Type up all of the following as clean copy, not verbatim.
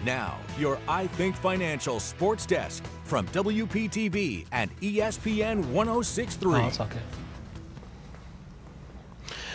Now, your I Think Financial Sports Desk from WPTV and ESPN 106.3. Oh, it's okay.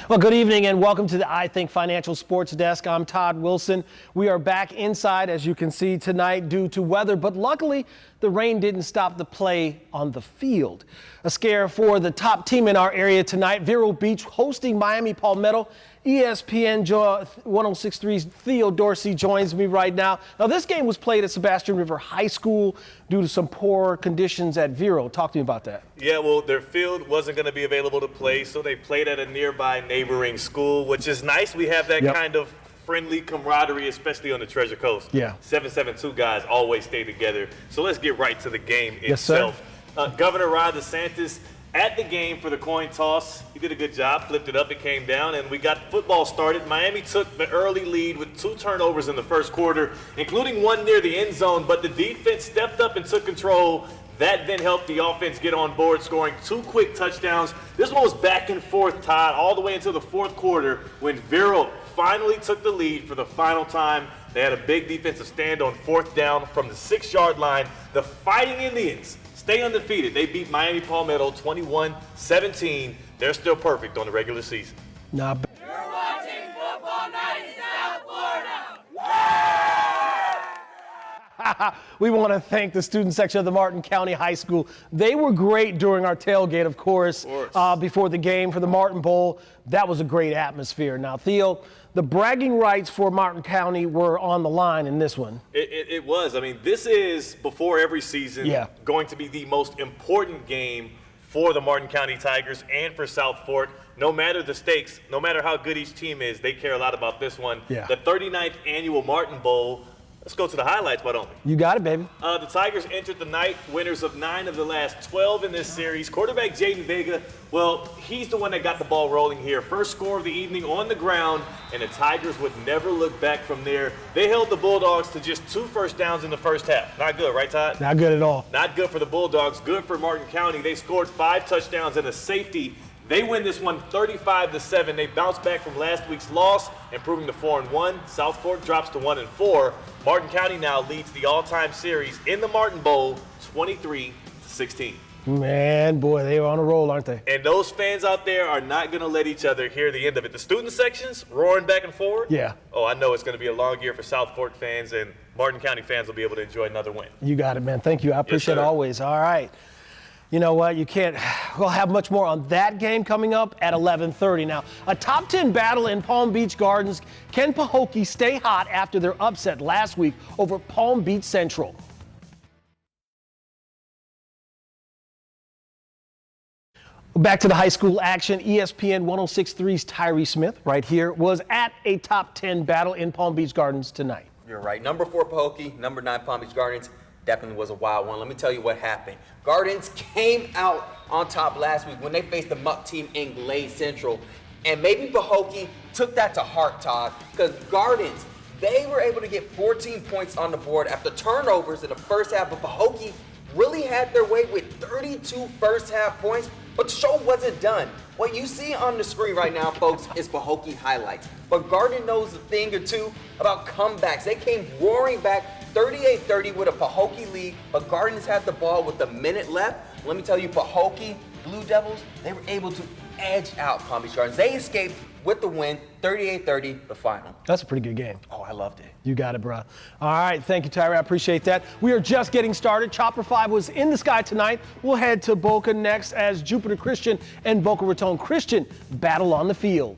Well, good evening and welcome to the I Think Financial Sports Desk. I'm Todd Wilson. We are back inside, as you can see tonight, due to weather, but luckily the rain didn't stop the play on the field. A scare for the top team in our area tonight, Vero Beach hosting Miami Palmetto. ESPN 106.3's Theo Dorsey joins me right now. Now, this game was played at Sebastian River High School due to some poor conditions at Vero. Talk to me about that. Yeah, well, their field wasn't going to be available to play, so they played at a nearby neighboring school, which is nice. We have that kind of friendly camaraderie, especially on the Treasure Coast. Yeah. 772 guys always stay together. So let's get right to the game itself. Yes, sir. Governor Ron DeSantis at the game for the coin toss. He did a good job, flipped it up, it came down, and we got football started. Miami took the early lead with 2 turnovers in the first quarter, including one near the end zone, but the defense stepped up and took control. That then helped the offense get on board, scoring 2 quick touchdowns. This one was back and forth, Todd, all the way into the fourth quarter when Vero finally took the lead for the final time. They had a big defensive stand on 4th down from the 6-yard line. The Fighting Indians stay undefeated. They beat Miami Palmetto 21-17. They're still perfect on the regular season. Nah, You're watching Football Night in South Florida. We want to thank the student section of the Martin County High School. They were great during our tailgate, of course. Before the game for the Martin Bowl. That was a great atmosphere. Now, Theo, the bragging rights for Martin County were on the line in this one. It was. I mean, this is, before every season, going to be the most important game for the Martin County Tigers and for South Fork. No matter the stakes, no matter how good each team is, they care a lot about this one. The 39th annual Martin Bowl. Let's go to the highlights, why don't we? You got it, baby. The Tigers entered the night winners of 9 of the last 12 in this series. Quarterback Jaden Vega, well, he's the one that got the ball rolling here. First score of the evening on the ground, and the Tigers would never look back from there. They held the Bulldogs to just 2 first downs in the first half. Not good, right, Todd? Not good at all. Not good for the Bulldogs. Good for Martin County. They scored 5 touchdowns and a safety. They win this one 35-7. They bounce back from last week's loss, improving to 4-1. South Fork drops to 1-4. Martin County now leads the all-time series in the Martin Bowl 23-16. Man, boy, they were on a roll, aren't they? And those fans out there are not going to let each other hear the end of it. The student sections roaring back and forward. Yeah. Oh, I know it's going to be a long year for South Fork fans, and Martin County fans will be able to enjoy another win. You got it, man. Thank you. I appreciate it always. All right. You know what? We'll have much more on that game coming up at 11:30. Now, a top 10 battle in Palm Beach Gardens. Can Pahokee stay hot after their upset last week over Palm Beach Central? Back to the high school action. ESPN 106.3's Tyree Smith right here was at a top 10 battle in Palm Beach Gardens tonight. You're right. Number 4 Pahokee, number 9 Palm Beach Gardens. Definitely was a wild one. Let me tell you what happened. Gardens came out on top last week when they faced the muck team in Glade Central. And maybe Pahokee took that to heart, Todd, because Gardens, they were able to get 14 points on the board after turnovers in the first half, but Pahokee really had their way with 32 first half points, but the show wasn't done. What you see on the screen right now, folks, is Pahokee highlights. But Garden knows a thing or two about comebacks. They came roaring back 38-30 with a Pahokee lead, but Gardens had the ball with a minute left. Let me tell you, Pahokee Blue Devils, they were able to edge out Palm Beach Gardens. They escaped with the win, 38-30, the final. That's a pretty good game. Oh, I loved it. You got it, bro. All right, thank you, Tyree. I appreciate that. We are just getting started. Chopper 5 was in the sky tonight. We'll head to Boca next as Jupiter Christian and Boca Raton Christian battle on the field.